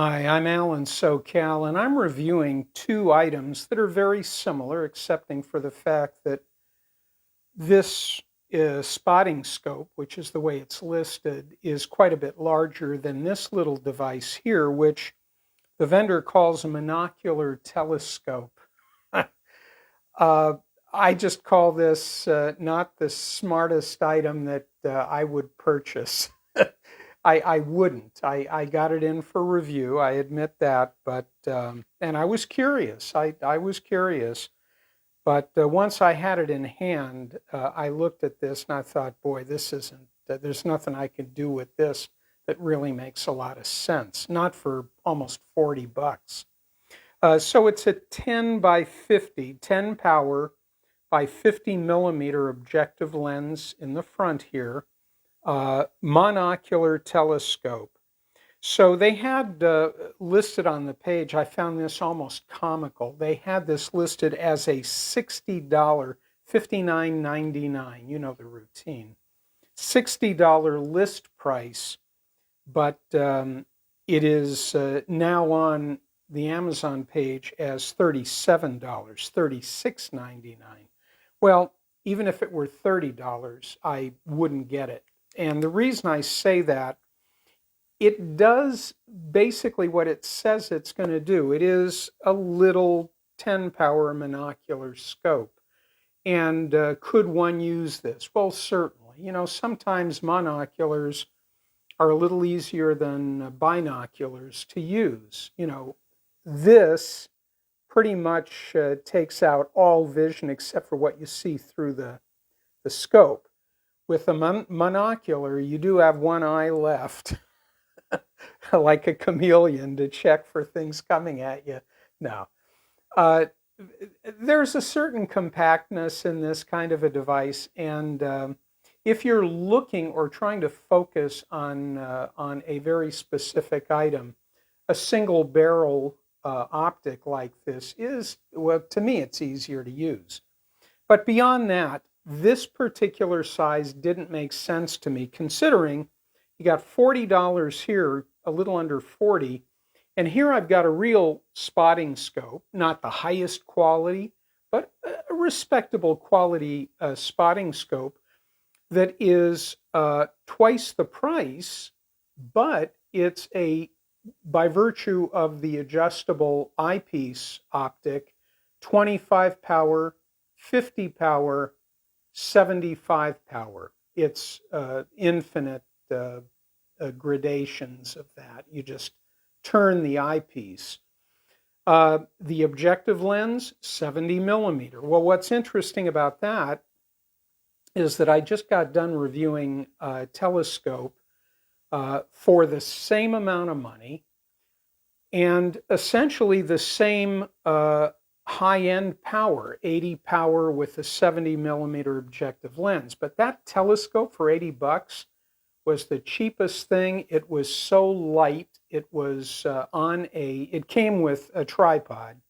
Hi, I'm Alan SoCal, and I'm reviewing two items that are very similar, excepting for the fact that this spotting scope, which is the way it's listed, is quite a bit larger than this little device here, which the vendor calls a monocular telescope. uh, I just call this not the smartest item that I would purchase. I wouldn't. I got it in for review. I admit that, but and I was curious. I was curious, but once I had it in hand, I looked at this and I thought, boy, this isn't. There's nothing I can do with this that really makes a lot of sense. Not for almost $40. So it's a 10 by 50, 10 power by 50 millimeter objective lens in the front here, monocular telescope. So they had listed on the page, I found this almost comical. They had this listed as a $60, $59.99, you know the routine, $60 list price, but it is now on the Amazon page as $37, $36.99. Well, even if it were $30, I wouldn't get it. And the reason I say that, it does basically what it says it's going to do. It is a little 10 power monocular scope. And could one use this? Well, certainly. You know, sometimes monoculars are a little easier than binoculars to use. You know, this pretty much takes out all vision except for what you see through the scope. With a monocular, you do have one eye left. Like a chameleon to check for things coming at you. No. Uh, there's a certain compactness in this kind of a device, and if you're looking or trying to focus on a very specific item, a single barrel optic like this is, well, to me, it's easier to use. But beyond that, this particular size didn't make sense to me, considering you got $40 here, a little under 40. And here I've got a real spotting scope, not the highest quality, but a respectable quality spotting scope that is twice the price, but it's by virtue of the adjustable eyepiece optic, 25 power, 50 power, 75 power. It's infinite gradations of that. You just turn the eyepiece. The objective lens, 70 millimeter. Well, what's interesting about that is that I just got done reviewing a telescope for the same amount of money and essentially the same high-end power, 80 power with a 70 millimeter objective lens. But that telescope for $80 was the cheapest thing. It was so light. It was it came with a tripod,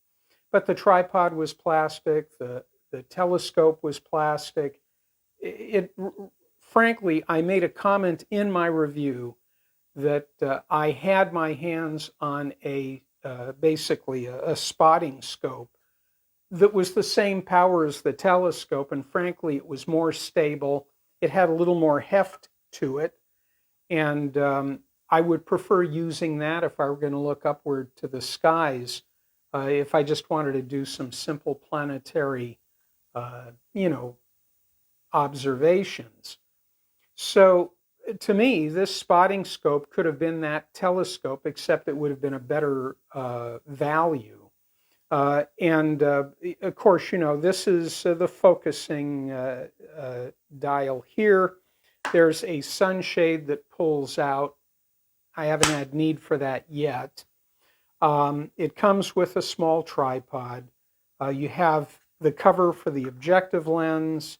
but the tripod was plastic. The telescope was plastic. Frankly, I made a comment in my review that I had my hands on basically a spotting scope that was the same power as the telescope, and frankly, it was more stable. It had a little more heft to it, and I would prefer using that if I were going to look upward to the skies, if I just wanted to do some simple planetary, you know, observations. So to me, this spotting scope could have been that telescope, except it would have been a better value. And of course, you know, this is the focusing dial here. There's a sunshade that pulls out. I haven't had need for that yet. It comes with a small tripod. You have the cover for the objective lens.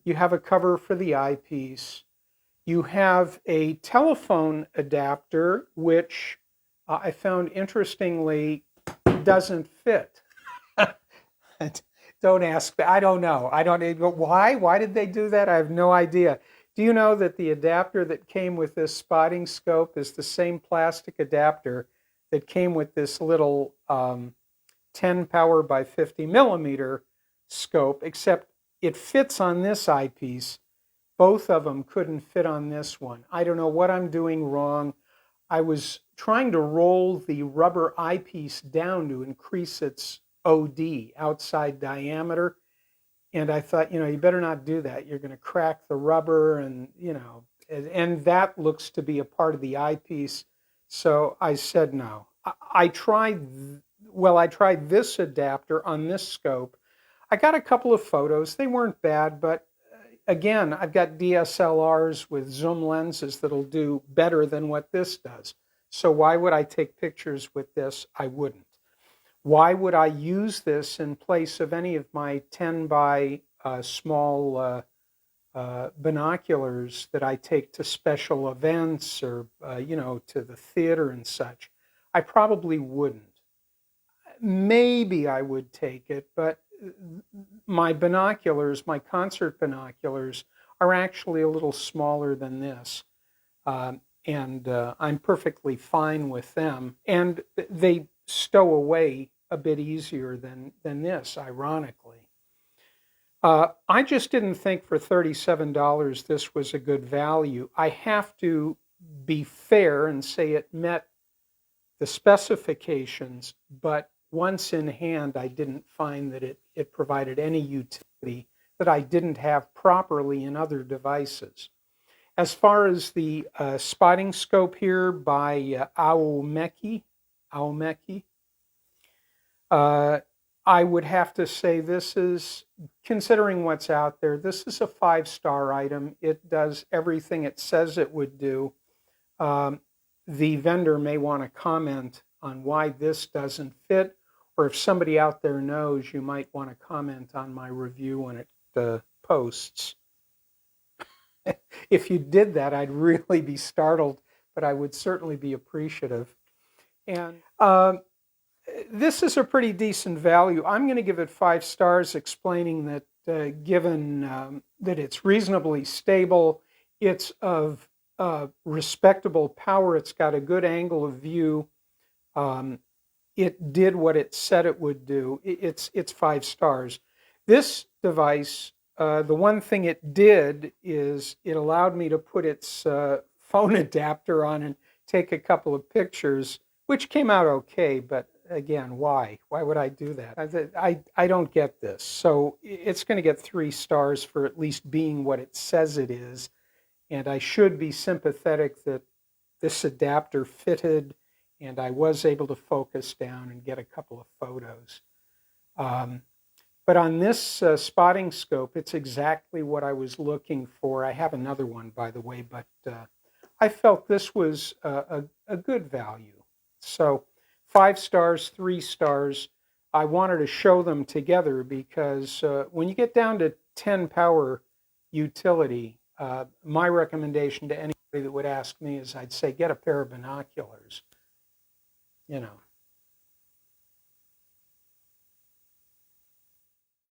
You have a cover for the eyepiece. You have a telephone adapter, which I found interestingly doesn't fit. Don't ask. I don't know. I don't know why. Why did they do that? I have no idea. Do you know that the adapter that came with this spotting scope is the same plastic adapter that came with this little 10 power by 50 millimeter scope, except it fits on this eyepiece. Both of them couldn't fit on this one. I don't know what I'm doing wrong. I was trying to roll the rubber eyepiece down to increase its OD, outside diameter. And I thought, you better not do that. You're going to crack the rubber and that looks to be a part of the eyepiece. So I said no. I tried this adapter on this scope. I got a couple of photos. They weren't bad, but again, I've got DSLRs with zoom lenses that'll do better than what this does. So why would I take pictures with this? I wouldn't. Why would I use this in place of any of my 10 by small binoculars that I take to special events or, to the theater and such? I probably wouldn't. Maybe I would take it, but my binoculars, my concert binoculars, are actually a little smaller than this. And I'm perfectly fine with them. And they stow away a bit easier than this, ironically. I just didn't think for $37 this was a good value. I have to be fair and say it met the specifications, but once in hand, I didn't find that it provided any utility that I didn't have properly in other devices. As far as the spotting scope here by AOMEKIE, I would have to say this is, considering what's out there, this is a 5-star item. It does everything it says it would do. The vendor may want to comment on why this doesn't fit, or if somebody out there knows, you might want to comment on my review when it posts. If you did that, I'd really be startled, but I would certainly be appreciative. And this is a pretty decent value. I'm going to give it 5 stars, explaining that given that it's reasonably stable, it's of respectable power, it's got a good angle of view, it did what it said it would do. It's 5 stars. This device, the one thing it did is it allowed me to put its phone adapter on and take a couple of pictures, which came out okay, but again, why? Why would I do that? I don't get this. So it's going to get 3 stars for at least being what it says it is. And I should be sympathetic that this adapter fitted and I was able to focus down and get a couple of photos. But on this spotting scope, it's exactly what I was looking for. I have another one, by the way, but I felt this was a good value. So 5 stars, 3 stars. I wanted to show them together because when you get down to 10 power utility, my recommendation to anybody that would ask me is I'd say get a pair of binoculars.